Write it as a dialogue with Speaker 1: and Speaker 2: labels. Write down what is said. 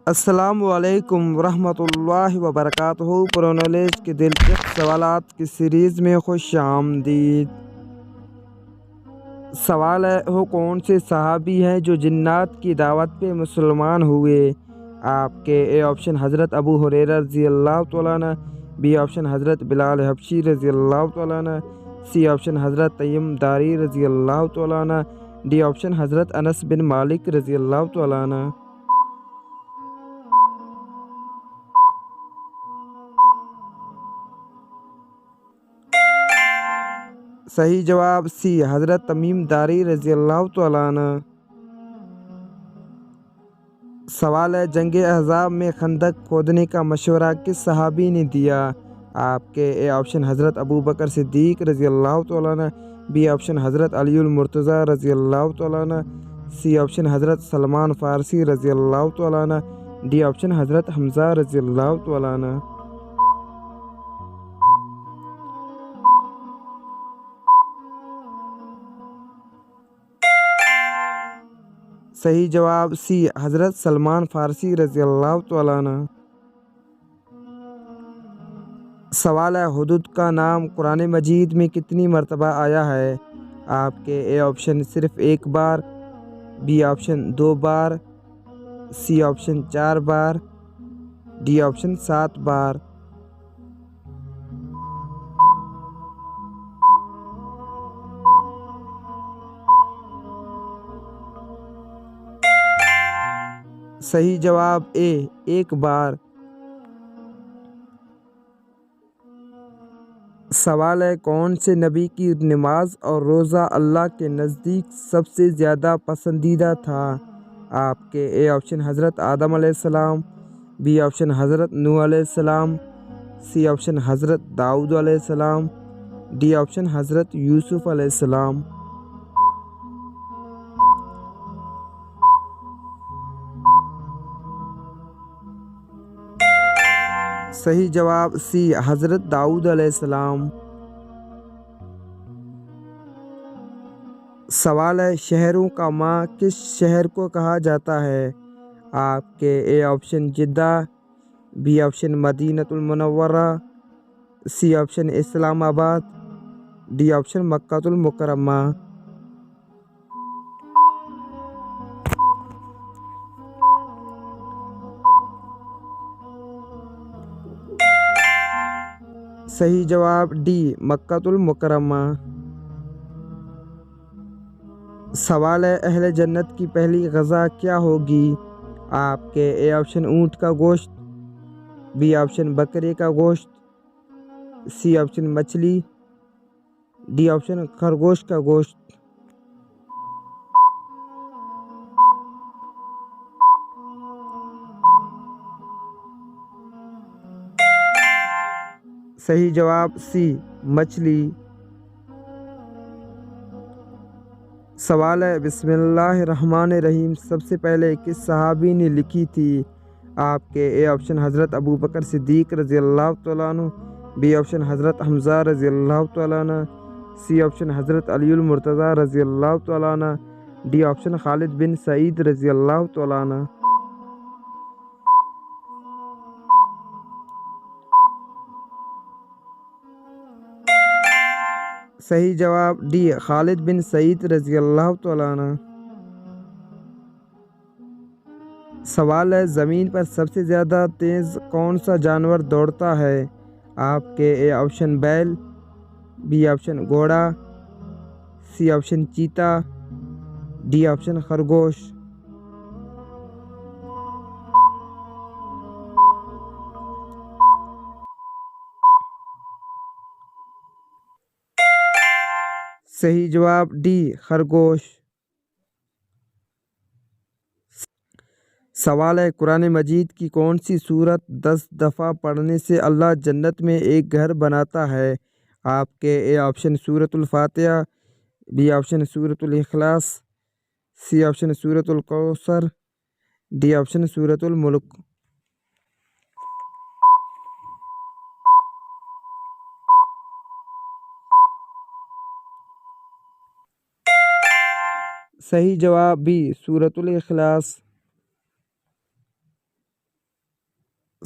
Speaker 1: السلام علیکم ورحمۃ اللہ وبرکاتہ۔ پرو نالج کے دلچسپ سوالات کی سیریز میں خوش آمدید۔ سوال ہے، وہ کون سے صحابی ہیں جو جنات کی دعوت پہ مسلمان ہوئے؟ آپ کے اے آپشن حضرت ابو ہریرہ رضی اللہ تعالیٰ عنہ، بی آپشن حضرت بلال حبشی رضی اللہ تعالیٰ عنہ، سی آپشن حضرت تیم داری رضی اللہ تعالیٰ عنہ، ڈی آپشن حضرت انس بن مالک رضی اللہ تعالیٰ عنہ۔ صحیح جواب سی حضرت تمیم داری رضی اللہ تعالیٰ عنہ۔ سوال ہے، جنگ احزاب میں خندق کھودنے کا مشورہ کس صحابی نے دیا؟ آپ کے اے آپشن حضرت ابو بکر صدیق رضی اللہ تعالیٰ عنہ، بی آپشن حضرت علی المرتضیٰ رضی اللہ تعالیٰ عنہ، سی آپشن حضرت سلمان فارسی رضی اللہ تعالیٰ عنہ، ڈی آپشن حضرت حمزہ رضی اللہ تعالیٰ عنہ۔ صحیح جواب سی حضرت سلمان فارسی رضی اللہ تعالیٰ عنہ۔ سوال ہے، حدود کا نام قرآن مجید میں کتنی مرتبہ آیا ہے؟ آپ کے اے آپشن صرف ایک بار، بی آپشن 2 بار، سی آپشن 4 بار، ڈی آپشن 7 بار۔ صحیح جواب اے 1 بار۔ سوال ہے، کون سے نبی کی نماز اور روزہ اللہ کے نزدیک سب سے زیادہ پسندیدہ تھا؟ آپ کے اے آپشن حضرت آدم علیہ السلام، بی آپشن حضرت نوح علیہ السلام، سی آپشن حضرت داؤد علیہ السلام، ڈی آپشن حضرت یوسف علیہ السلام۔ صحیح جواب سی حضرت داؤد علیہ السلام۔ سوال ہے، شہروں کا ماں کس شہر کو کہا جاتا ہے؟ آپ کے A option Jeddah, B option Madinah Al Munawwarah, C option Islamabad, D option مکہ المکرمہ۔ صحیح جواب ڈی مکہ المکرمہ۔ سوال ہے، اہل جنت کی پہلی غذا کیا ہوگی؟ آپ کے اے آپشن اونٹ کا گوشت، بی آپشن بکرے کا گوشت، سی آپشن مچھلی، ڈی آپشن خرگوش کا گوشت۔ صحیح جواب سی مچھلی۔ سوال ہے، بسم اللہ الرحمن الرحیم سب سے پہلے کس صحابی نے لکھی تھی؟ آپ کے اے آپشن حضرت ابو بکر صدیق رضی اللہ تعالیٰ عنہ، بی آپشن حضرت حمزہ رضی اللہ تعالیٰ عنہ، سی آپشن حضرت علی المرتضیٰ رضی اللہ تعالیٰ عنہ، ڈی آپشن خالد بن سعید رضی اللہ تعالیٰ عنہ۔ صحیح جواب ڈی خالد بن سعید رضی اللہ تعالیٰ عنہ۔ سوال ہے، زمین پر سب سے زیادہ تیز کون سا جانور دوڑتا ہے؟ آپ کے A option bell, be option گھوڑا، سی آپشن چیتا، ڈی آپشن خرگوش۔ صحیح جواب ڈی خرگوش۔ سوال ہے، قرآن مجید کی کون سی سورت 10 دفعہ پڑھنے سے اللہ جنت میں ایک گھر بناتا ہے؟ آپ کے اے آپشن سورۃ الفاتحہ، بی آپشن سورۃ الاخلاص، سی آپشن سورۃ الکوثر، ڈی آپشن سورۃ الملک۔ صحیح جواب بی سورۃ الاخلاص۔